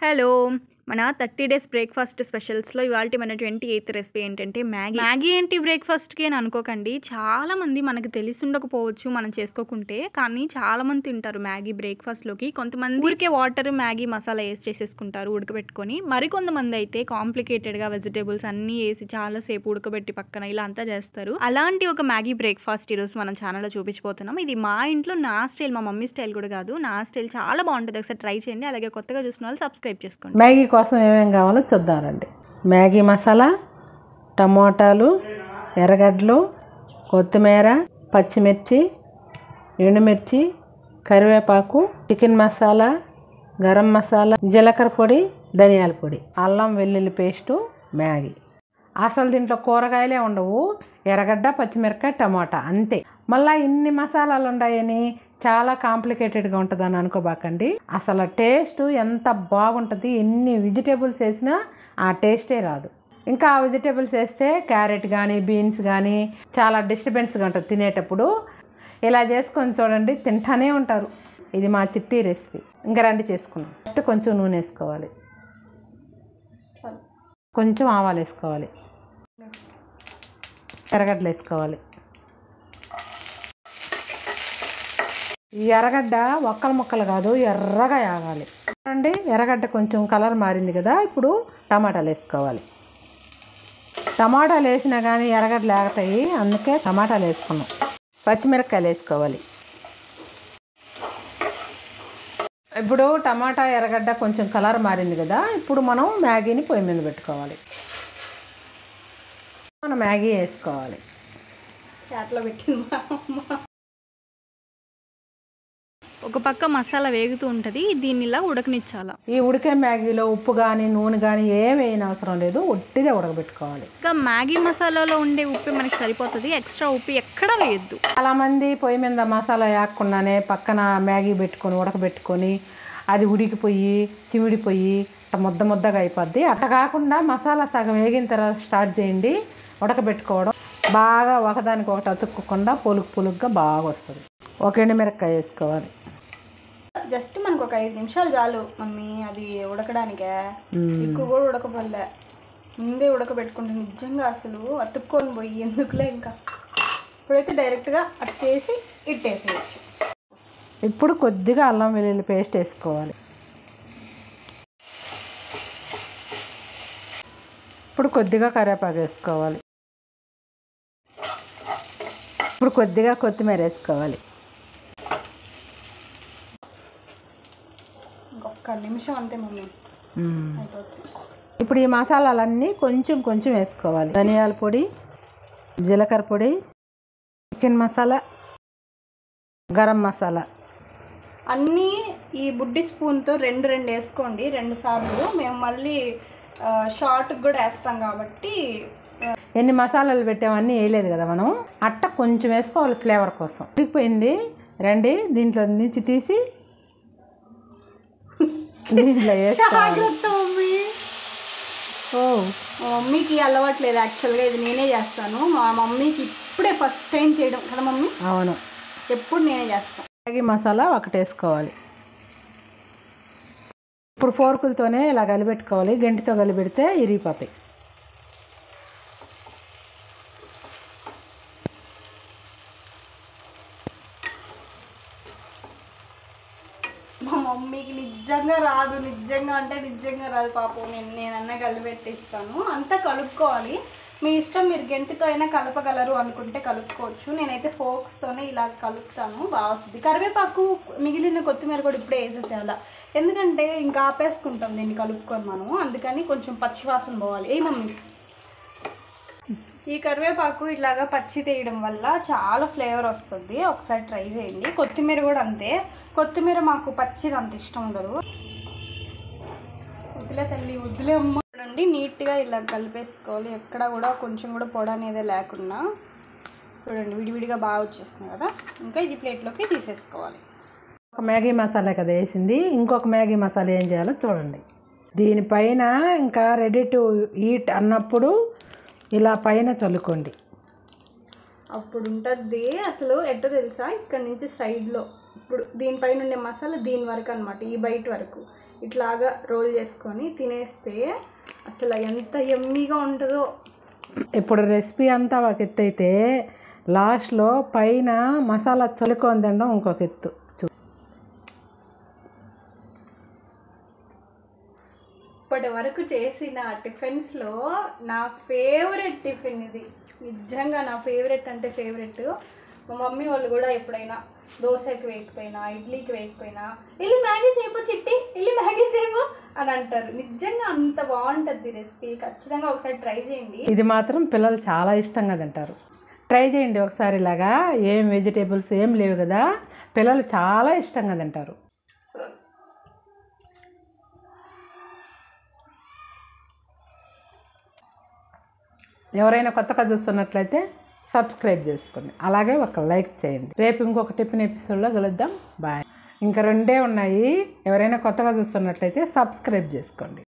Hello! మన 30 days breakfast స్పెషల్స్‌లో ఇవాల్టి మన 28థ్ రెసిపీ ఏంటంటే మ్యాగీ. మ్యాగీ ఏంటి బ్రేక్‌ఫాస్ట్‌కి అని అనుకోకండి. చాలామంది మనకు తెలిసుండకపోవచ్చు మనం చేసుకోకుంటే. కానీ చాలామంది తింటారు మ్యాగీ బ్రేక్‌ఫాస్ట్‌లోకి. కొంతమంది ఊరికే వాటర్, మ్యాగీ మసాలా ఏసి చేసేసుకుంటారు ఉడకబెట్టుకొని. మరికొంతమంది అయితే కాంప్లికేటెడ్‌గా వెజిటబుల్స్ అన్నీ ఏసి చాలా సేపు ఉడకబెట్టి పక్కన ఇలా అంతా చేస్తారు. అలాంటి ఒక మ్యాగీ బ్రేక్‌ఫాస్ట్ ఈరోజు మనం ఛానల్‌లో చూపించబోతున్నాం. ఇది మా ఇంట్లో నా స్టైల్, మా మమ్మీ స్టైల్ కూడా కాదు. నా స్టైల్ చాలా బాగుంటుంది. ఒకసారి ట్రై చేయండి. అలాగే కొత్తగా చూసిన వాళ్ళు సబ్స్క్రైబ్ చేసుకోండి. మ్యాగీ కోసం ఏమేమి కావాలో చూద్దామండి. మ్యాగీ మసాలా, టమోటాలు, ఎర్రగడ్డలు, కొత్తిమీర, పచ్చిమిర్చి, ఎండుమిర్చి, కరివేపాకు, చికెన్ మసాలా, గరం మసాలా, జీలకర్ర పొడి, ధనియాల పొడి, అల్లం వెల్లుల్లి పేస్టు, మ్యాగీ. అసలు దీంట్లో కూరగాయలే ఉండవు, ఎర్రగడ్డ, పచ్చిమిరకాయ, టమోటా అంతే. మళ్ళీ ఇన్ని మసాలాలు ఉన్నాయని చాలా కాంప్లికేటెడ్గా ఉంటుందని అనుకోబాకండి. అసలు టేస్ట్ ఎంత బాగుంటుంది, ఎన్ని వెజిటేబుల్స్ వేసినా ఆ టేస్టే రాదు. ఇంకా ఆ వెజిటేబుల్స్ వేస్తే క్యారెట్ కానీ బీన్స్ కానీ చాలా డిస్టర్బెన్స్గా ఉంటుంది తినేటప్పుడు. ఇలా చేసుకొని చూడండి, తింటానే ఉంటారు. ఇది మా చిట్టి రెసిపీ. ఇంకా రండి చేసుకున్నాం. ఫస్ట్ కొంచెం నూనె వేసుకోవాలి, కొంచెం ఆవాలు వేసుకోవాలి, ఎర్రగడ్డలు వేసుకోవాలి. ఈ ఎర్రగడ్డ ఒక్కల ముక్కలు కాదు, ఎర్రగా ఆగాలి. చూడండి, ఎర్రగడ్డ కొంచెం కలర్ మారింది కదా. ఇప్పుడు టమాటాలు వేసుకోవాలి. టమాటాలు వేసినా కానీ ఎర్రగడ్డలు ఆగుతాయి, అందుకే టమాటాలు వేసుకున్నాం. పచ్చిమిరపకాయలు వేసుకోవాలి. ఇప్పుడు టమాటా ఎర్రగడ్డ కొంచెం కలర్ మారింది కదా. ఇప్పుడు మనం మ్యాగీని పొయ్యి మీద పెట్టుకోవాలి. మనం మ్యాగీ వేసుకోవాలి. చాట్లో పెట్టింది. ఒక పక్క మసాలా వేగుతూ ఉంటుంది, దీన్ని ఇలా ఉడకనిచ్చాలా. ఈ ఉడికే మ్యాగీలో ఉప్పు కానీ నూనె కానీ ఏమి అవసరం లేదు, ఒట్టిగా ఉడకబెట్టుకోవాలి. ఇంకా మ్యాగీ మసాలాలో ఉండే ఉప్పు మనకి సరిపోతుంది, ఎక్స్ట్రా ఉప్పు ఎక్కడా వేయద్దు. చాలామంది పొయ్యి మీద మసాలా వేయకుండానే పక్కన మ్యాగీ పెట్టుకొని ఉడకబెట్టుకొని అది ఉడికిపోయి చిమిడిపోయి ముద్ద ముద్దగా అయిపోద్ది. అట్లా కాకుండా మసాలా సగం వేగిన తర్వాత స్టార్ట్ చేయండి ఉడకబెట్టుకోవడం. బాగా ఒకదానికి ఒకటి అతుక్కోకుండా పొలుగు పొలుగ్గా బాగా వస్తుంది. ఒక ఎండుమిరపకాయ వేసుకోవాలి. జస్ట్ మనకు ఒక 5 నిమిషాలు చాలు మమ్మీ అది ఉడకడానికే. ఎక్కువ కూడా ఉడకపడలే, ముందే ఉడకబెట్టుకుంటే నిజంగా అసలు అతుక్కొని పోయి ఎందుకులే. ఇంకా ఇప్పుడైతే డైరెక్ట్గా అట్టేసి ఇట్టేసేయచ్చు. ఇప్పుడు కొద్దిగా అల్లం వెల్లుల్లి పేస్ట్ వేసుకోవాలి. ఇప్పుడు కొద్దిగా కరివేపాకు వేసుకోవాలి. ఇప్పుడు కొద్దిగా కొత్తిమీర వేసుకోవాలి. ఇంకొక నిమిషం అంతే మమ్మీ అయిపోతుంది. ఇప్పుడు ఈ మసాలాలన్నీ కొంచెం కొంచెం వేసుకోవాలి. ధనియాల పొడి, జీలకర్ర పొడి, చికెన్ మసాలా, గరం మసాలా అన్నీ ఈ బుడ్డి స్పూన్తో రెండు వేసుకోండి 2 సార్లు. మేము మళ్ళీ షార్ట్కి కూడా వేస్తాం కాబట్టి. ఎన్ని మసాలాలు పెట్టామన్నీ వేయలేదు కదా మనం, అట్ట కొంచెం వేసుకోవాలి ఫ్లేవర్ కోసం. ఉడికిపోయింది, రండి దీంట్లో నుంచి తీసి దీంట్లో వేసుకోవాలి. ఓ, మా మమ్మీకి అలవాట్లేదు యాక్చువల్గా, ఇది నేనే చేస్తాను. మా మమ్మీకి ఇప్పుడే ఫస్ట్ టైం చేయడం కదా మమ్మీ. అవును, ఎప్పుడు నేనే చేస్తాను. మ్యాగీ మసాలా ఒకటి వేసుకోవాలి. ఇప్పుడు ఫోర్కులతోనే ఇలా కలిపెట్టుకోవాలి, గంటితో కలిపెడితే ఇరిగిపోతాయి. మా మమ్మీకి నిజంగా రాదు, నిజంగా రాదు పాపం. నేనన్నా కలిపెట్టిస్తాను. అంతా కలుపుకోవాలి. మీ ఇష్టం, మీరు గంటితో అయినా కలపగలరు అనుకుంటే కలుపుకోవచ్చు. నేనైతే ఫోక్స్తోనే ఇలా కలుపుతాను, బాగా వస్తుంది. కరివేపాకు మిగిలిన కొత్తిమీర కూడా ఇప్పుడే వేసేసేయాలి, ఎందుకంటే ఇంకా ఆపేసుకుంటాం దీన్ని కలుపుకొని మనము. అందుకని కొంచెం పచ్చివాసన పోవాలి. ఏ మమ్మీ, ఈ కరివేపాకు ఇట్లాగా పచ్చి తీయడం వల్ల చాలా ఫ్లేవర్ వస్తుంది. ఒకసారి ట్రై చేయండి. కొత్తిమీర కూడా అంతే. కొత్తిమీర మాకు పచ్చిది అంత ఇష్టం ఉండదు. వద్దులే తల్లి, వద్దులే అమ్మ. చూడండి, నీట్గా ఇలా కలిపేసుకోవాలి, ఎక్కడ కూడా కొంచెం కూడా పొడ అనేది లేకుండా. చూడండి, విడివిడిగా బాగా వచ్చేస్తున్నాయి కదా. ఇంకా ఇది ప్లేట్లోకి తీసేసుకోవాలి. ఒక మ్యాగీ మసాలా కదా వేసింది, ఇంకొక మ్యాగీ మసాలా ఏం చేయాలో చూడండి. దీనిపైన ఇంకా రెడీ టు ఈట్ అన్నప్పుడు ఇలా పైన చల్లుకోండి. అప్పుడు ఉంటుంది అసలు ఎట్టో తెలుసా, ఇక్కడ నుంచి సైడ్లో ఇప్పుడు దీనిపైన ఉండే మసాలా దీని వరకు అనమాట, ఈ బయట వరకు. ఇట్లాగా రోల్ చేసుకొని తినేస్తే అసలు ఎంత యమ్మీగా ఉంటుందో. ఇప్పుడు రెసిపీ అంతా ఒక ఎత్తు అయితే లాస్ట్లో పైన మసాలా చల్లుకొని తినడం ఇంకొక ఎత్తు. ఇప్పటి వరకు చేసిన టిఫిన్స్లో నా ఫేవరెట్ టిఫిన్ ఇది. నిజంగా నా ఫేవరెట్ అంటే ఫేవరెట్. మా మమ్మీ వాళ్ళు కూడా ఎప్పుడైనా దోశకి వేయకపోయినా, ఇడ్లీకి వేయకపోయినా, వెళ్ళి మ్యాగీ చేయపో చిట్టి, వెళ్ళి మ్యాగీ చేయపో అని అంటారు. నిజంగా అంత బాగుంటుంది రెసిపీ. ఖచ్చితంగా ఒకసారి ట్రై చేయండి. ఇది మాత్రం పిల్లలు చాలా ఇష్టంగా తింటారు. ట్రై చేయండి ఒకసారి. ఇలాగా ఏం వెజిటేబుల్స్ ఏం లేవు కదా, పిల్లలు చాలా ఇష్టంగా తింటారు. ఎవరైనా కొత్తగా చూస్తున్నట్లయితే సబ్స్క్రైబ్ చేసుకోండి, అలాగే ఒక లైక్ చేయండి. రేపు ఇంకొక టిఫిన్ ఎపిసోడ్లో కలుద్దాం. బాయ్. ఇంకా 2 ఉన్నాయి. ఎవరైనా కొత్తగా చూస్తున్నట్లయితే సబ్స్క్రైబ్ చేసుకోండి.